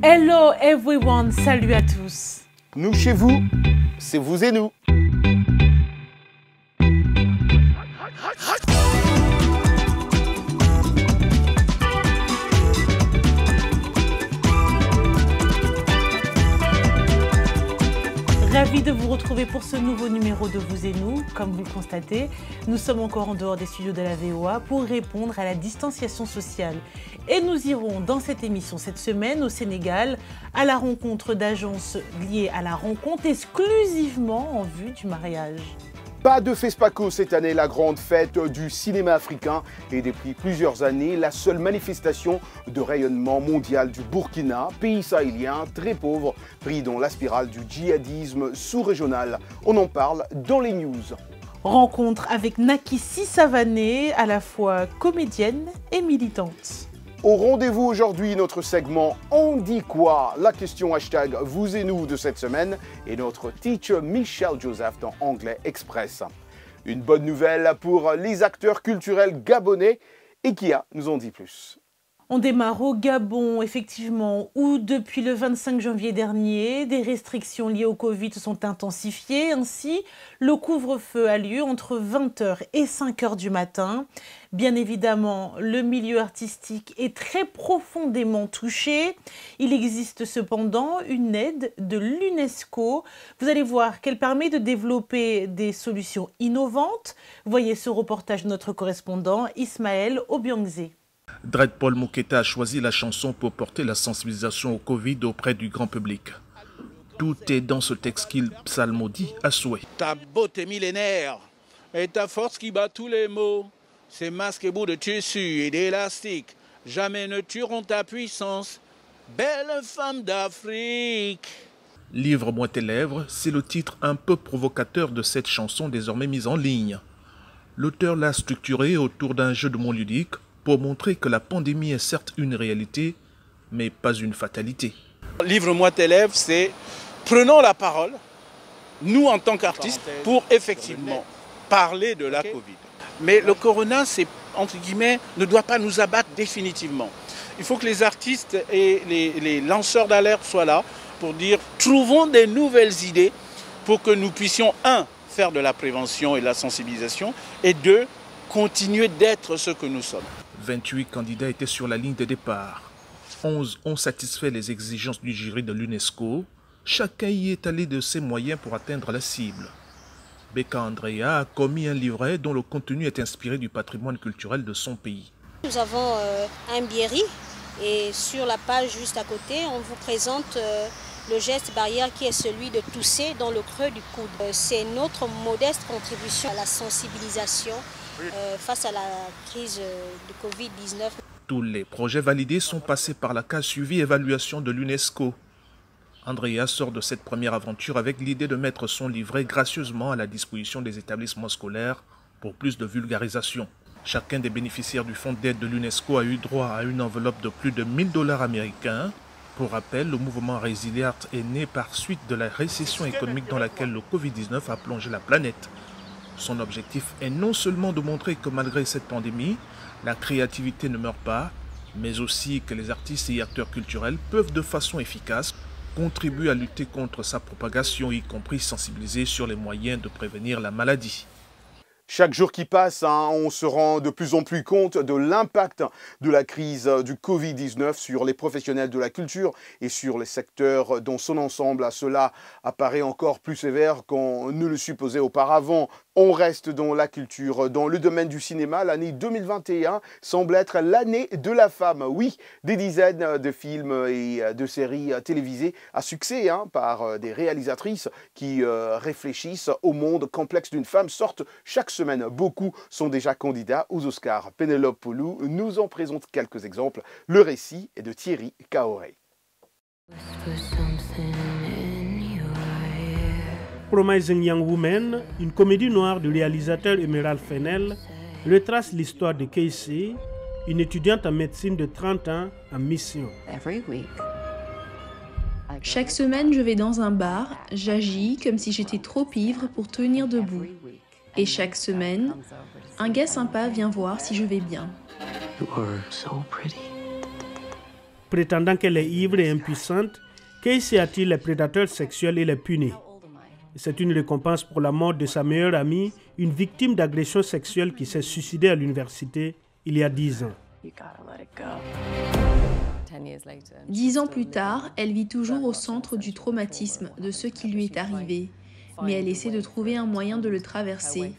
Hello everyone, salut à tous. Nous chez vous, c'est vous et nous. Ravi de vous retrouver pour ce nouveau numéro de Vous et Nous. Comme vous le constatez, nous sommes encore en dehors des studios de la VOA pour répondre à la distanciation sociale. Et nous irons dans cette émission cette semaine au Sénégal à la rencontre d'agences liées à la rencontre exclusivement en vue du mariage. Pas de FESPACO cette année, la grande fête du cinéma africain. Et depuis plusieurs années, la seule manifestation de rayonnement mondial du Burkina, pays sahélien très pauvre, pris dans la spirale du djihadisme sous-régional. On en parle dans les news. Rencontre avec Nakissi Savané, à la fois comédienne et militante. Au rendez-vous aujourd'hui, notre segment On dit quoi? La question hashtag vous et nous de cette semaine et notre teacher Michelle Joseph dans Anglais Express. Une bonne nouvelle pour les acteurs culturels gabonais. Ekia nous en dit plus. On démarre au Gabon, effectivement, où depuis le 25 janvier dernier, des restrictions liées au Covid se sont intensifiées. Ainsi, le couvre-feu a lieu entre 20h et 5h du matin. Bien évidemment, le milieu artistique est très profondément touché. Il existe cependant une aide de l'UNESCO. Vous allez voir qu'elle permet de développer des solutions innovantes. Voyez ce reportage de notre correspondant Ismaël Obiangze. Dread Paul Mouketa a choisi la chanson pour porter la sensibilisation au Covid auprès du grand public. Tout est dans ce texte qu'il psalmodie à souhait. Ta beauté millénaire et ta force qui bat tous les maux, ces masques et bouts de tissu et d'élastique, jamais ne tueront ta puissance, belle femme d'Afrique. Livre-moi tes lèvres, c'est le titre un peu provocateur de cette chanson désormais mise en ligne. L'auteur l'a structurée autour d'un jeu de mots ludique pour montrer que la pandémie est certes une réalité, mais pas une fatalité. Livre-moi tes lèvres, c'est prenons la parole, nous en tant qu'artistes, pour effectivement parler de la Covid. Mais le corona, c'est, entre guillemets, ne doit pas nous abattre définitivement. Il faut que les artistes et les lanceurs d'alerte soient là pour dire trouvons des nouvelles idées pour que nous puissions, un, faire de la prévention et de la sensibilisation, et deux, continuer d'être ce que nous sommes. 28 candidats étaient sur la ligne de départ. 11 ont satisfait les exigences du jury de l'UNESCO. Chacun y est allé de ses moyens pour atteindre la cible. Beka Andrea a commis un livret dont le contenu est inspiré du patrimoine culturel de son pays. Nous avons un biéri et sur la page juste à côté, on vous présente le geste barrière qui est celui de tousser dans le creux du coude. C'est notre modeste contribution à la sensibilisation face à la crise du Covid-19. Tous les projets validés sont passés par la case suivi évaluation de l'UNESCO. Andrea sort de cette première aventure avec l'idée de mettre son livret gracieusement à la disposition des établissements scolaires pour plus de vulgarisation. Chacun des bénéficiaires du fonds d'aide de l'UNESCO a eu droit à une enveloppe de plus de 1000 $ américains. Pour rappel, le mouvement Resiliart est né par suite de la récession économique dans laquelle le Covid-19 a plongé la planète. Son objectif est non seulement de montrer que malgré cette pandémie, la créativité ne meurt pas, mais aussi que les artistes et acteurs culturels peuvent de façon efficace contribuer à lutter contre sa propagation, y compris sensibiliser sur les moyens de prévenir la maladie. Chaque jour qui passe, on se rend de plus en plus compte de l'impact de la crise du Covid-19 sur les professionnels de la culture et sur les secteurs dans son ensemble. Cela apparaît encore plus sévère qu'on ne le supposait auparavant. On reste dans la culture, dans le domaine du cinéma. L'année 2021 semble être l'année de la femme. Oui, des dizaines de films et de séries télévisées à succès par des réalisatrices qui réfléchissent au monde complexe d'une femme sortent chaque semaine. Beaucoup sont déjà candidats aux Oscars. Pénélope Poulou nous en présente quelques exemples. Le récit est de Thierry Kaoré. Promising Young Woman, une comédie noire du réalisateur Emerald Fennell, retrace l'histoire de Casey, une étudiante en médecine de 30 ans en mission. Chaque semaine, je vais dans un bar, j'agis comme si j'étais trop ivre pour tenir debout. Et chaque semaine, un gars sympa vient voir si je vais bien. Prétendant qu'elle est ivre et impuissante, Casey attire les prédateurs sexuels et les punit. C'est une récompense pour la mort de sa meilleure amie, une victime d'agression sexuelle qui s'est suicidée à l'université il y a 10 ans. 10 ans plus tard, elle vit toujours au centre du traumatisme de ce qui lui est arrivé. Mais elle essaie de trouver un moyen de le traverser.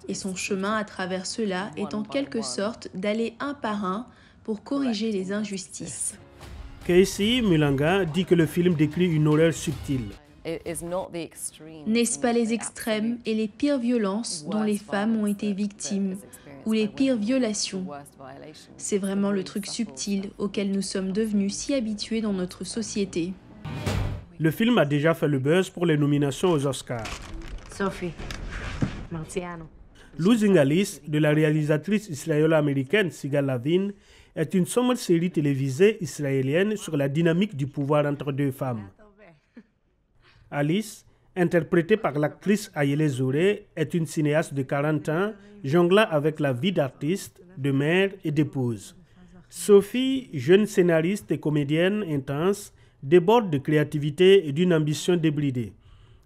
Et son chemin à travers cela est en quelque sorte d'aller un par un pour corriger les injustices. Casey Mulanga dit que le film décrit une horreur subtile. N'est-ce pas les extrêmes et les pires violences dont les femmes ont été victimes, ou les pires violations? C'est vraiment le truc subtil auquel nous sommes devenus si habitués dans notre société. Le film a déjà fait le buzz pour les nominations aux Oscars. Sophie Marciano. Losing Alice, de la réalisatrice israélo-américaine Sigal Lavin, est une sombre série télévisée israélienne sur la dynamique du pouvoir entre deux femmes. Alice, interprétée par l'actrice Ayele Zouré, est une cinéaste de 40 ans, jonglant avec la vie d'artiste, de mère et d'épouse. Sophie, jeune scénariste et comédienne intense, déborde de créativité et d'une ambition débridée.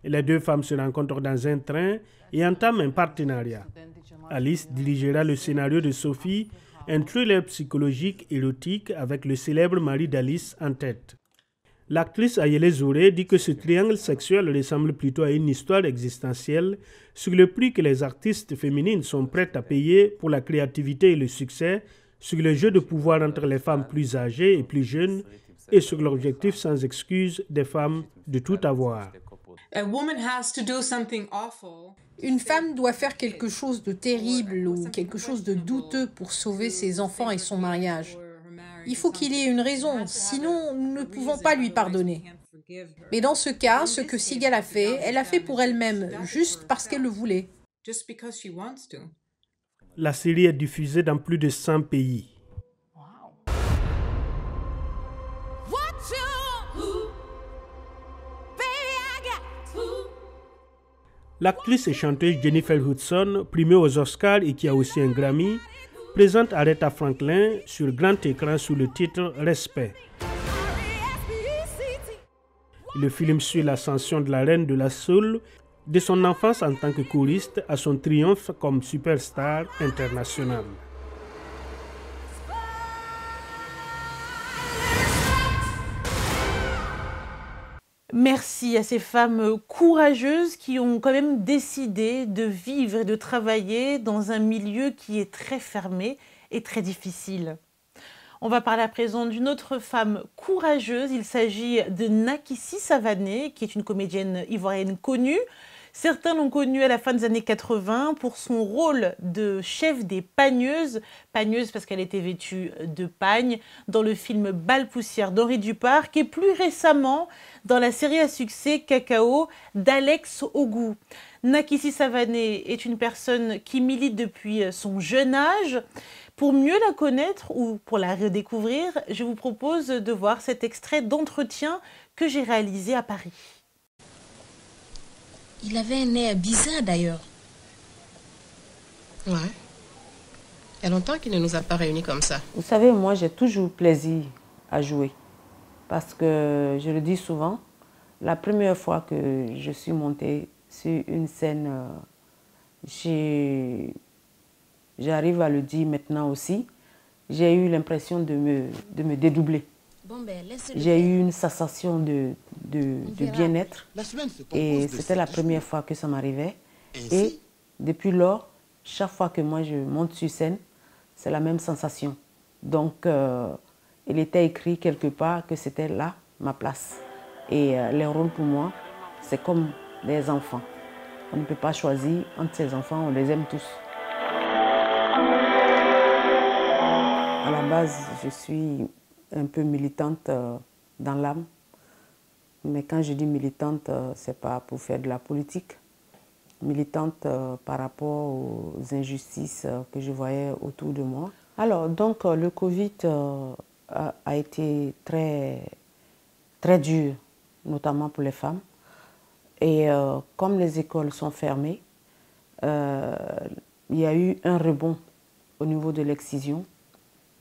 Les deux femmes se rencontrent dans un train et entament un partenariat. Alice dirigera le scénario de Sophie, un thriller psychologique érotique avec le célèbre mari d'Alice en tête. L'actrice Ayele Zouré dit que ce triangle sexuel ressemble plutôt à une histoire existentielle sur le prix que les artistes féminines sont prêtes à payer pour la créativité et le succès, sur le jeu de pouvoir entre les femmes plus âgées et plus jeunes, et sur l'objectif sans excuse des femmes de tout avoir. Une femme doit faire quelque chose de terrible ou quelque chose de douteux pour sauver ses enfants et son mariage. Il faut qu'il y ait une raison, sinon nous ne pouvons pas lui pardonner. Mais dans ce cas, ce que Sigal a fait, elle a fait pour elle-même, juste parce qu'elle le voulait. La série est diffusée dans plus de 100 pays. L'actrice et chanteuse Jennifer Hudson, primée aux Oscars et qui a aussi un Grammy, présente Aretha Franklin sur grand écran sous le titre « Respect ». Le film suit l'ascension de la reine de la soul, de son enfance en tant que choriste à son triomphe comme superstar internationale. Merci à ces femmes courageuses qui ont quand même décidé de vivre et de travailler dans un milieu qui est très fermé et très difficile. On va parler à présent d'une autre femme courageuse. Il s'agit de Nakissi Savané, qui est une comédienne ivoirienne connue. Certains l'ont connue à la fin des années 80 pour son rôle de chef des pagneuses. Pagneuse parce qu'elle était vêtue de pagne dans le film Bal Poussière d'Henri Duparc et plus récemment dans la série à succès Cacao d'Alex Ogou. Nakissi Savané est une personne qui milite depuis son jeune âge. Pour mieux la connaître ou pour la redécouvrir, je vous propose de voir cet extrait d'entretien que j'ai réalisé à Paris. Il avait un air bizarre d'ailleurs. Ouais. Il y a longtemps qu'il ne nous a pas réunis comme ça. Vous savez, moi j'ai toujours plaisir à jouer. Parce que, je le dis souvent, la première fois que je suis montée sur une scène, j'arrive à le dire maintenant aussi, j'ai eu l'impression de me dédoubler. Bon, ben, j'ai eu une sensation de bien-être et c'était la première fois que ça m'arrivait. Et depuis lors, chaque fois que moi je monte sur scène, c'est la même sensation. Donc, il était écrit quelque part que c'était là ma place. Et les rôles pour moi, c'est comme des enfants. On ne peut pas choisir entre ces enfants, on les aime tous. À la base, je suis un peu militante dans l'âme. Mais quand je dis militante, c'est pas pour faire de la politique. Militante par rapport aux injustices que je voyais autour de moi. Alors, donc, le Covid a été très dur, notamment pour les femmes. Et comme les écoles sont fermées, il y a eu un rebond au niveau de l'excision.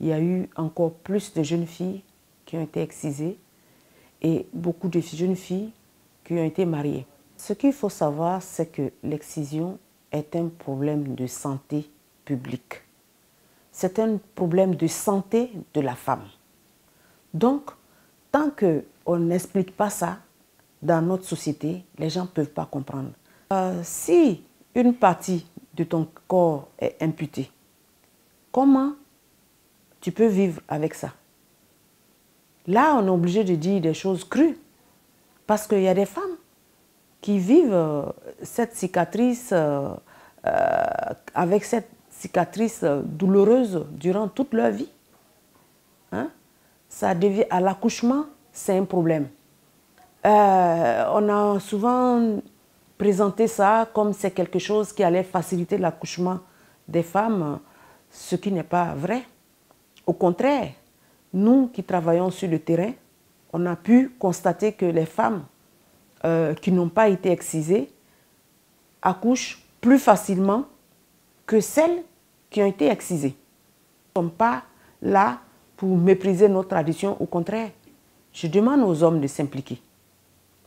Il y a eu encore plus de jeunes filles qui ont été excisées et beaucoup de jeunes filles qui ont été mariées. Ce qu'il faut savoir, c'est que l'excision est un problème de santé publique. C'est un problème de santé de la femme. Donc, tant qu'on n'explique pas ça dans notre société, les gens ne peuvent pas comprendre. Si une partie de ton corps est amputée, comment tu peux vivre avec ça? Là, on est obligé de dire des choses crues. Parce qu'il y a des femmes qui vivent cette cicatrice, avec cette cicatrice douloureuse durant toute leur vie. Hein? Ça devient, à l'accouchement, c'est un problème. On a souvent présenté ça comme c'est quelque chose qui allait faciliter l'accouchement des femmes, ce qui n'est pas vrai. Au contraire, nous qui travaillons sur le terrain, on a pu constater que les femmes qui n'ont pas été excisées accouchent plus facilement que celles qui ont été excisées. Nous ne sommes pas là pour mépriser nos traditions, au contraire. Je demande aux hommes de s'impliquer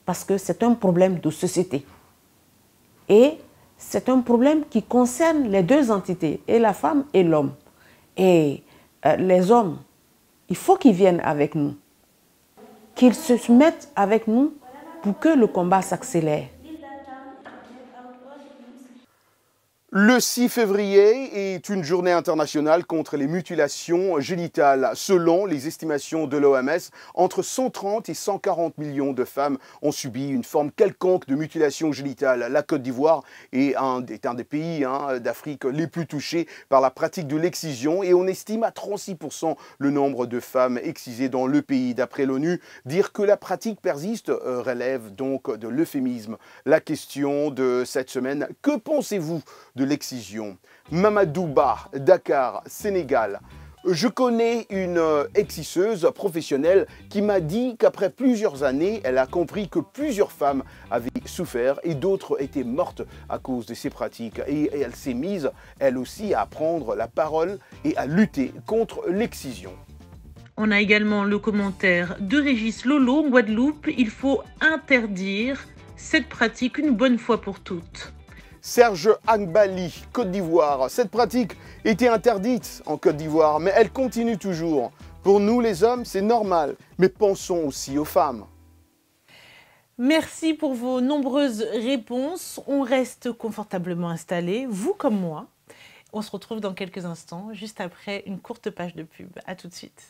parce que c'est un problème de société. Et c'est un problème qui concerne les deux entités, et la femme et l'homme. Et les hommes, il faut qu'ils viennent avec nous, qu'ils se mettent avec nous pour que le combat s'accélère. Le 6 février est une journée internationale contre les mutilations génitales. Selon les estimations de l'OMS, entre 130 et 140 millions de femmes ont subi une forme quelconque de mutilation génitale. La Côte d'Ivoire est un des pays d'Afrique les plus touchés par la pratique de l'excision et on estime à 36% le nombre de femmes excisées dans le pays. D'après l'ONU, dire que la pratique persiste relève donc de l'euphémisme. La question de cette semaine, que pensez-vous de l'excision? Mamadou Ba, Dakar, Sénégal. Je connais une exciseuse professionnelle qui m'a dit qu'après plusieurs années, elle a compris que plusieurs femmes avaient souffert et d'autres étaient mortes à cause de ces pratiques. Et elle s'est mise, elle aussi, à prendre la parole et à lutter contre l'excision. On a également le commentaire de Régis Lolo, Guadeloupe. Il faut interdire cette pratique une bonne fois pour toutes. Serge Angbali, Côte d'Ivoire. Cette pratique était interdite en Côte d'Ivoire, mais elle continue toujours. Pour nous, les hommes, c'est normal, mais pensons aussi aux femmes. Merci pour vos nombreuses réponses. On reste confortablement installés, vous comme moi. On se retrouve dans quelques instants, juste après une courte page de pub. À tout de suite.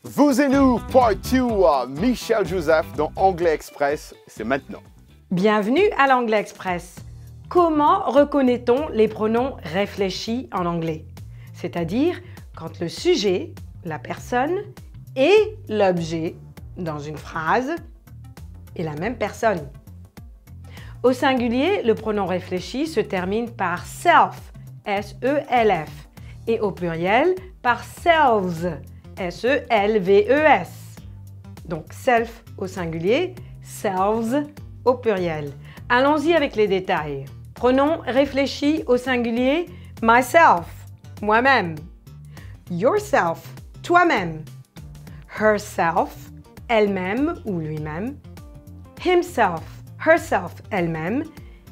Vous et nous, part 2, Michel Joseph dans Anglais Express, c'est maintenant. Bienvenue à l'Anglais Express. Comment reconnaît-on les pronoms réfléchis en anglais? C'est-à-dire quand le sujet, la personne et l'objet dans une phrase est la même personne. Au singulier, le pronom réfléchi se termine par self, S-E-L-F, et au pluriel par selves, S-E-L-V-E-S. Donc self au singulier, selves au pluriel. Allons-y avec les détails. Pronom réfléchi au singulier, myself, moi-même. yourself, toi-même. Herself, elle-même ou lui-même. Himself, herself, elle-même.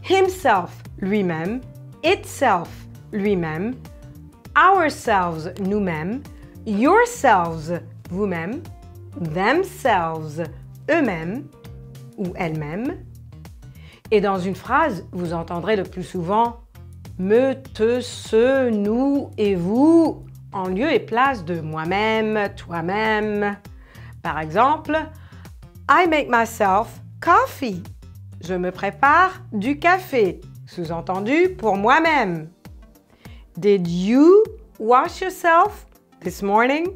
Himself, lui-même. Itself, lui-même. Ourselves, nous-mêmes. Yourselves, vous-même. Themselves, eux-mêmes ou elles-mêmes. Et dans une phrase, vous entendrez le plus souvent me, te, ce, nous et vous en lieu et place de moi-même, toi-même. Par exemple, I make myself coffee. Je me prépare du café. Sous-entendu pour moi-même. Did you wash yourself this morning?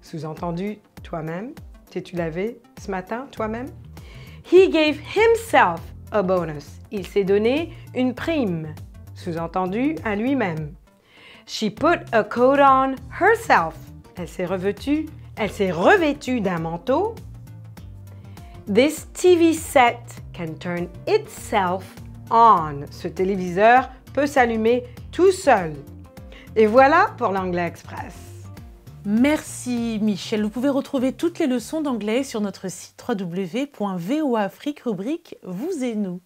Sous-entendu toi-même. T'es-tu lavé ce matin toi-même? He gave himself a bonus. Il s'est donné une prime. Sous-entendu à lui-même. She put a coat on herself. Elle s'est revêtue d'un manteau. This TV set can turn itself on. Ce téléviseur peut s'allumer tout seul. Et voilà pour l'Anglais Express. Merci Michel. Vous pouvez retrouver toutes les leçons d'anglais sur notre site www.voafrique, rubrique Vous et nous.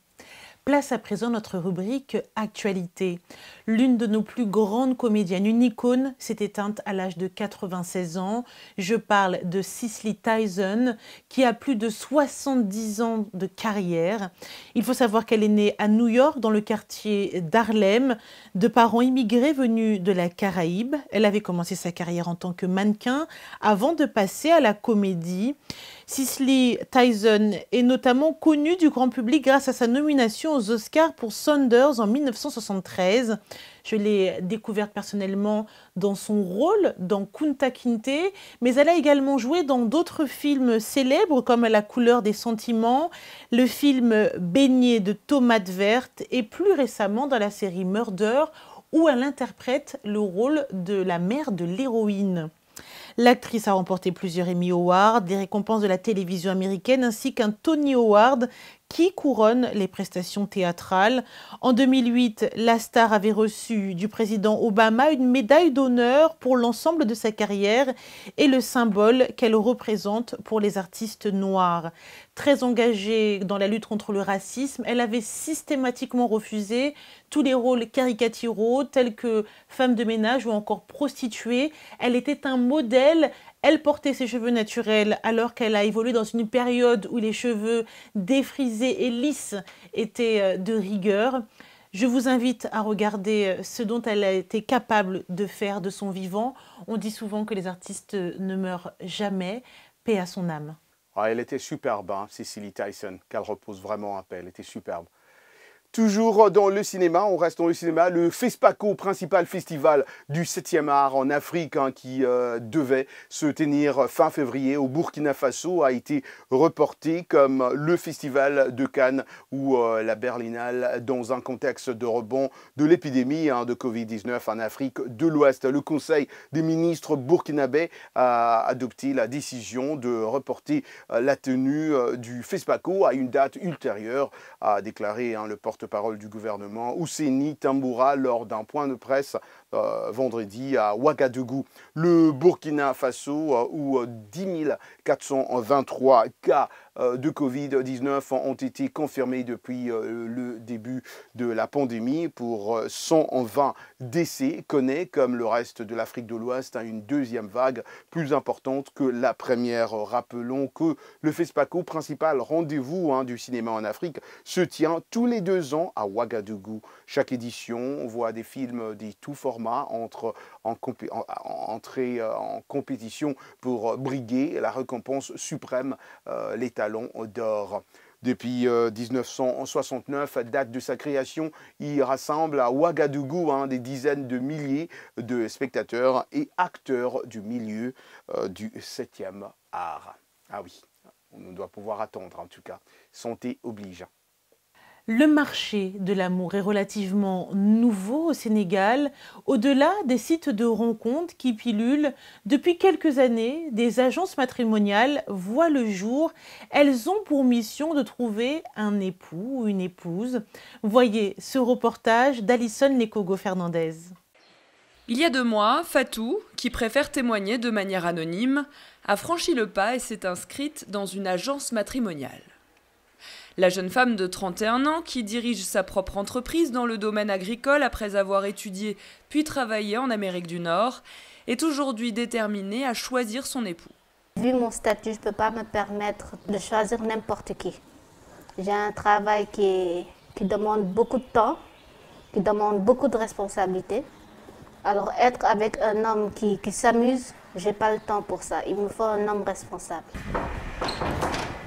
Place à présent notre rubrique Actualité. L'une de nos plus grandes comédiennes, une icône, s'est éteinte à l'âge de 96 ans. Je parle de Cicely Tyson, qui a plus de 70 ans de carrière. Il faut savoir qu'elle est née à New York, dans le quartier d'Harlem, de parents immigrés venus de la Caraïbe. Elle avait commencé sa carrière en tant que mannequin avant de passer à la comédie. Cicely Tyson est notamment connue du grand public grâce à sa nomination aux Oscars pour Saunders en 1973. Je l'ai découverte personnellement dans son rôle dans Kunta Kinte, mais elle a également joué dans d'autres films célèbres comme La couleur des sentiments, le film Beignet de tomates vertes et plus récemment dans la série Murder où elle interprète le rôle de la mère de l'héroïne. L'actrice a remporté plusieurs Emmy Awards, des récompenses de la télévision américaine ainsi qu'un Tony Award qui couronne les prestations théâtrales. En 2008, la star avait reçu du président Obama une médaille d'honneur pour l'ensemble de sa carrière et le symbole qu'elle représente pour les artistes noirs. Très engagée dans la lutte contre le racisme, elle avait systématiquement refusé tous les rôles caricaturaux tels que femme de ménage ou encore prostituée. Elle était un modèle. Elle portait ses cheveux naturels alors qu'elle a évolué dans une période où les cheveux défrisés et lisses étaient de rigueur. Je vous invite à regarder ce dont elle a été capable de faire de son vivant. On dit souvent que les artistes ne meurent jamais. Paix à son âme. Ah, elle était superbe, hein, Cicely Tyson, qu'elle repose vraiment en paix. Elle était superbe. Toujours dans le cinéma, on reste dans le cinéma, le FESPACO, principal festival du 7e art en Afrique, hein, qui devait se tenir fin février au Burkina Faso, a été reporté comme le festival de Cannes ou la Berlinale dans un contexte de rebond de l'épidémie de Covid-19 en Afrique de l'Ouest. Le Conseil des ministres burkinabé a adopté la décision de reporter la tenue du FESPACO à une date ultérieure, a déclaré le porte-parole du gouvernement Ousseini Tamboura lors d'un point de presse vendredi à Ouagadougou. Le Burkina Faso, où 10 423 cas de Covid-19 ont été confirmés depuis le début de la pandémie pour 120 décès, connaît, comme le reste de l'Afrique de l'Ouest, une deuxième vague plus importante que la première. Rappelons que le FESPACO, principal rendez-vous du cinéma en Afrique, se tient tous les 2 ans à Ouagadougou. Chaque édition voit des films des tout formats entrer en compétition pour briguer la récompense suprême, les talons d'or. Depuis 1969, date de sa création, il rassemble à Ouagadougou des dizaines de milliers de spectateurs et acteurs du milieu du 7e art. Ah oui, on doit pouvoir attendre en tout cas. Santé oblige. Le marché de l'amour est relativement nouveau au Sénégal. Au-delà des sites de rencontres qui pilulent, depuis quelques années, des agences matrimoniales voient le jour. Elles ont pour mission de trouver un époux ou une épouse. Voyez ce reportage d'Alison Lekogo Fernandez. Il y a 2 mois, Fatou, qui préfère témoigner de manière anonyme, a franchi le pas et s'est inscrite dans une agence matrimoniale. La jeune femme de 31 ans, qui dirige sa propre entreprise dans le domaine agricole après avoir étudié puis travaillé en Amérique du Nord, est aujourd'hui déterminée à choisir son époux. Vu mon statut, je ne peux pas me permettre de choisir n'importe qui. J'ai un travail qui demande beaucoup de temps, qui demande beaucoup de responsabilités. Alors être avec un homme qui s'amuse, je n'ai pas le temps pour ça. Il me faut un homme responsable.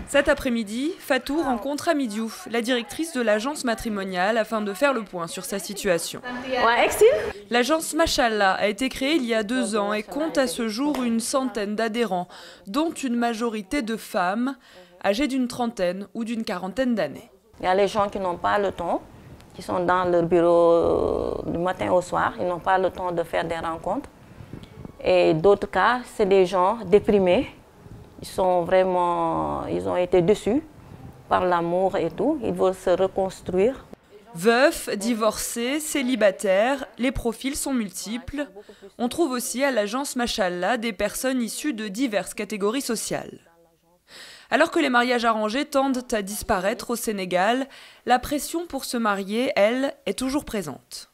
Cet après-midi, Fatou rencontre Ami Diouf, la directrice de l'agence matrimoniale, afin de faire le point sur sa situation. L'agence Machallah a été créée il y a 2 ans et compte à ce jour une centaine d'adhérents, dont une majorité de femmes âgées d'une trentaine ou d'une quarantaine d'années. Il y a les gens qui n'ont pas le temps, qui sont dans leur bureau du matin au soir, ils n'ont pas le temps de faire des rencontres. Et d'autres cas, c'est des gens déprimés. Ils ont été déçus par l'amour et tout. Ils veulent se reconstruire. Veufs, divorcés, célibataires, les profils sont multiples. On trouve aussi à l'agence Machallah des personnes issues de diverses catégories sociales. Alors que les mariages arrangés tendent à disparaître au Sénégal, la pression pour se marier, elle, est toujours présente.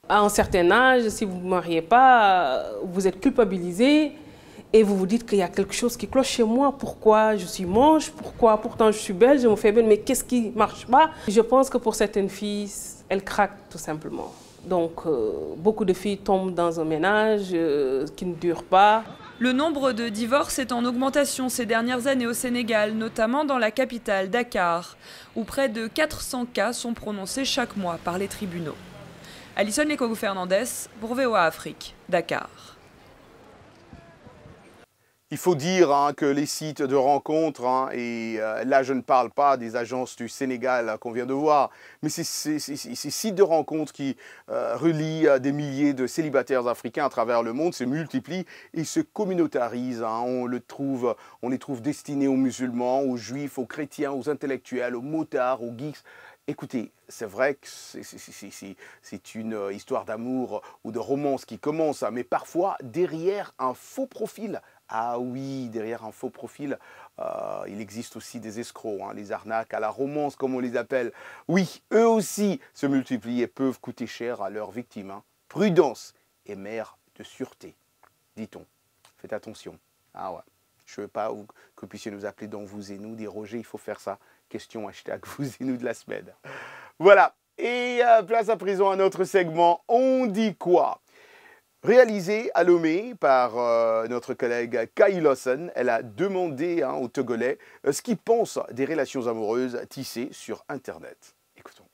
À un certain âge, si vous ne vous mariez pas, vous êtes culpabilisé. Et vous vous dites qu'il y a quelque chose qui cloche chez moi. Pourquoi je suis moche? Pourquoi pourtant je suis belle, je me fais belle, mais qu'est-ce qui ne marche pas? Je pense que pour certaines filles, elles craquent tout simplement. Donc beaucoup de filles tombent dans un ménage qui ne dure pas. Le nombre de divorces est en augmentation ces dernières années au Sénégal, notamment dans la capitale, Dakar, où près de 400 cas sont prononcés chaque mois par les tribunaux. Alison Lekogu-Fernandez pour VOA Afrique, Dakar. Il faut dire que les sites de rencontres, et là je ne parle pas des agences du Sénégal qu'on vient de voir, mais ces sites de rencontres qui relient des milliers de célibataires africains à travers le monde se multiplient et se communautarisent. On les trouve destinés aux musulmans, aux juifs, aux chrétiens, aux intellectuels, aux motards, aux geeks. Écoutez, c'est vrai que c'est une histoire d'amour ou de romance qui commence, mais parfois derrière un faux profil. Ah oui, derrière un faux profil, il existe aussi des escrocs, les arnaques à la romance comme on les appelle. Oui, eux aussi se multiplient et peuvent coûter cher à leurs victimes. Prudence est mère de sûreté, dit-on. Faites attention. Ah ouais, je ne veux pas que vous puissiez nous appeler dans Vous et Nous, dire Roger, il faut faire ça. Question hashtag Vous et Nous de la semaine. Voilà, et place à présent à notre segment On dit quoi? Réalisé à Lomé par notre collègue Kai Lawson, elle a demandé aux Togolais ce qu'ils pensent des relations amoureuses tissées sur Internet. Écoutons.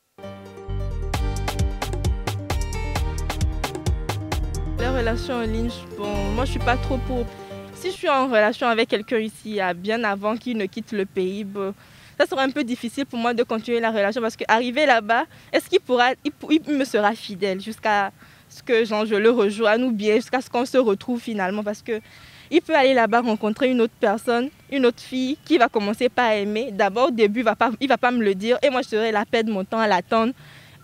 Les relations en ligne, bon, moi je suis pas trop pour. Si je suis en relation avec quelqu'un ici, bien avant qu'il ne quitte le pays, ça sera un peu difficile pour moi de continuer la relation parce qu'arriver là-bas, est-ce qu'il me sera fidèle jusqu'à ce que je le rejoigne ou bien jusqu'à ce qu'on se retrouve finalement, parce qu'il peut aller là-bas rencontrer une autre personne, une autre fille qui va commencer par aimer. D'abord au début, il va pas me le dire et moi je serai là, perdre mon temps à l'attendre,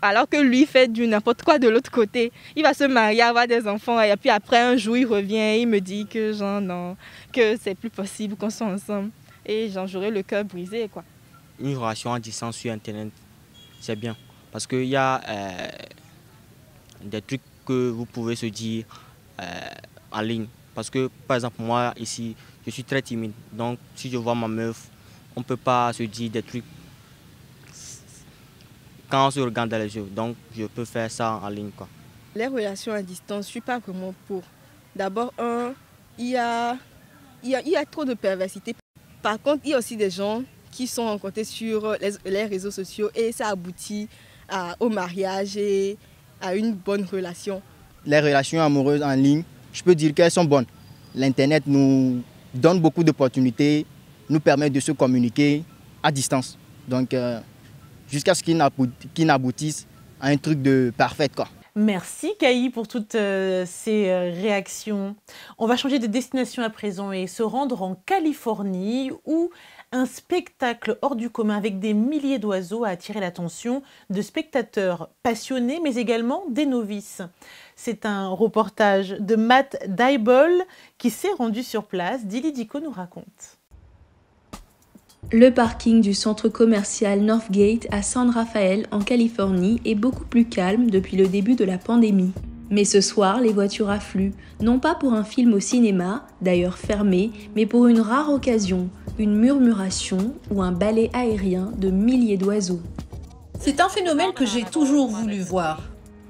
alors que lui fait du n'importe quoi de l'autre côté. Il va se marier, avoir des enfants et puis après un jour il revient et il me dit que non, que c'est plus possible qu'on soit ensemble et j'aurai le cœur brisé quoi. Une relation à distance sur Internet, c'est bien parce qu'il y a des trucs que vous pouvez se dire en ligne. Parce que, par exemple, moi, ici, je suis très timide. Donc, si je vois ma meuf, on ne peut pas se dire des trucs quand on se regarde dans les yeux. Donc, je peux faire ça en ligne, quoi. Les relations à distance, je ne suis pas vraiment pour. D'abord, il y a trop de perversité. Par contre, il y a aussi des gens qui sont rencontrés sur les réseaux sociaux et ça aboutit au mariage et à une bonne relation. Les relations amoureuses en ligne, je peux dire qu'elles sont bonnes. L'Internet nous donne beaucoup d'opportunités, nous permet de se communiquer à distance. Donc, jusqu'à ce qu'il n'aboutisse à un truc de parfait, quoi. Merci Kai pour toutes ces réactions. On va changer de destination à présent et se rendre en Californie où Un spectacle hors du commun avec des milliers d'oiseaux a attiré l'attention de spectateurs passionnés, mais également des novices. C'est un reportage de Matt Dybol qui s'est rendu sur place. Dili Diko nous raconte. Le parking du centre commercial Northgate à San Rafael en Californie est beaucoup plus calme depuis le début de la pandémie. Mais ce soir, les voitures affluent, non pas pour un film au cinéma, d'ailleurs fermé, mais pour une rare occasion, une murmuration ou un ballet aérien de milliers d'oiseaux. C'est un phénomène que j'ai toujours voulu voir.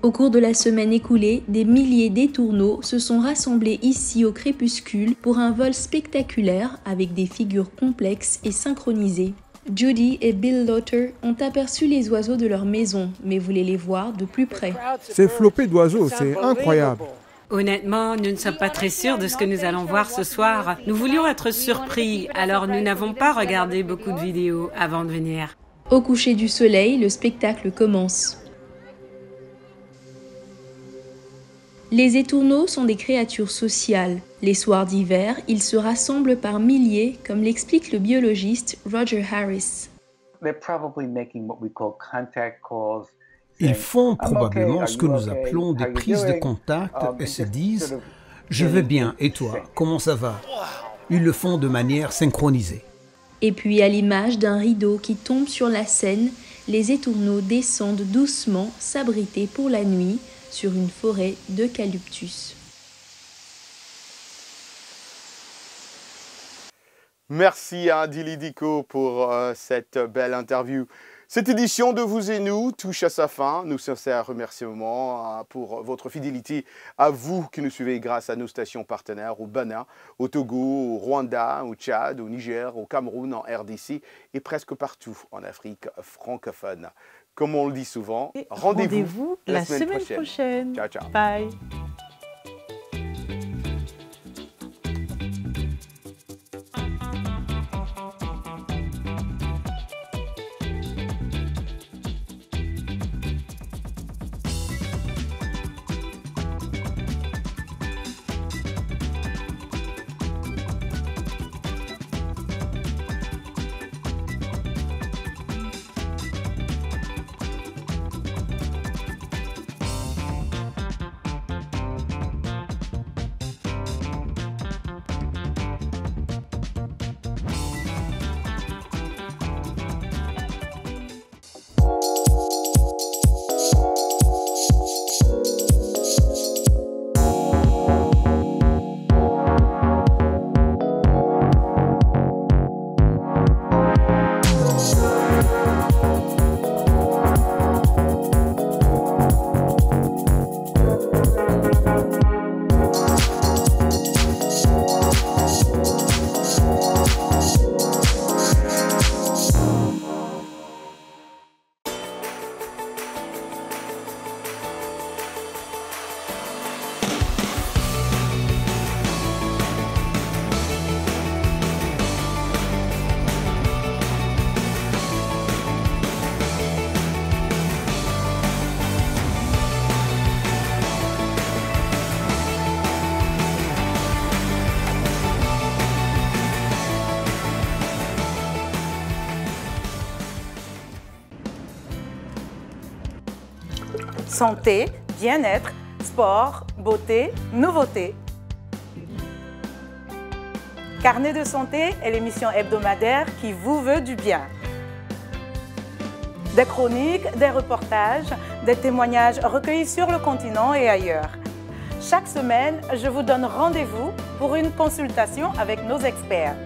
Au cours de la semaine écoulée, des milliers d'étourneaux se sont rassemblés ici au crépuscule pour un vol spectaculaire avec des figures complexes et synchronisées. Judy et Bill Lauter ont aperçu les oiseaux de leur maison, mais voulaient les voir de plus près. C'est flopé d'oiseaux, c'est incroyable. Honnêtement, nous ne sommes pas très sûrs de ce que nous allons voir ce soir. Nous voulions être surpris, alors nous n'avons pas regardé beaucoup de vidéos avant de venir. Au coucher du soleil, le spectacle commence. Les étourneaux sont des créatures sociales. Les soirs d'hiver, ils se rassemblent par milliers, comme l'explique le biologiste Roger Harris. Ils font probablement ce que nous appelons des prises de contact et se disent « Je vais bien, et toi, comment ça va ?» Ils le font de manière synchronisée. Et puis, à l'image d'un rideau qui tombe sur la scène, les étourneaux descendent doucement, s'abriter pour la nuit, sur une forêt d'eucalyptus. Merci à Dili Diko pour cette belle interview. Cette édition de Vous et Nous touche à sa fin. Nos sincères remerciements pour votre fidélité à vous qui nous suivez grâce à nos stations partenaires au Bénin, au Togo, au Rwanda, au Tchad, au Niger, au Cameroun, en RDC et presque partout en Afrique francophone. Comme on le dit souvent, rendez-vous la semaine prochaine. Ciao, ciao. Bye. Santé, bien-être, sport, beauté, nouveauté. Carnet de santé est l'émission hebdomadaire qui vous veut du bien. Des chroniques, des reportages, des témoignages recueillis sur le continent et ailleurs. Chaque semaine, je vous donne rendez-vous pour une consultation avec nos experts.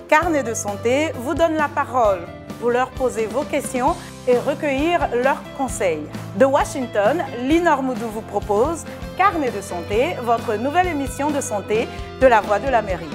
Carnet de santé vous donne la parole. Vous leur posez vos questions et recueillir leurs conseils. De Washington, Linor Moudou vous propose Carnet de santé, votre nouvelle émission de santé de la Voix de l'Amérique.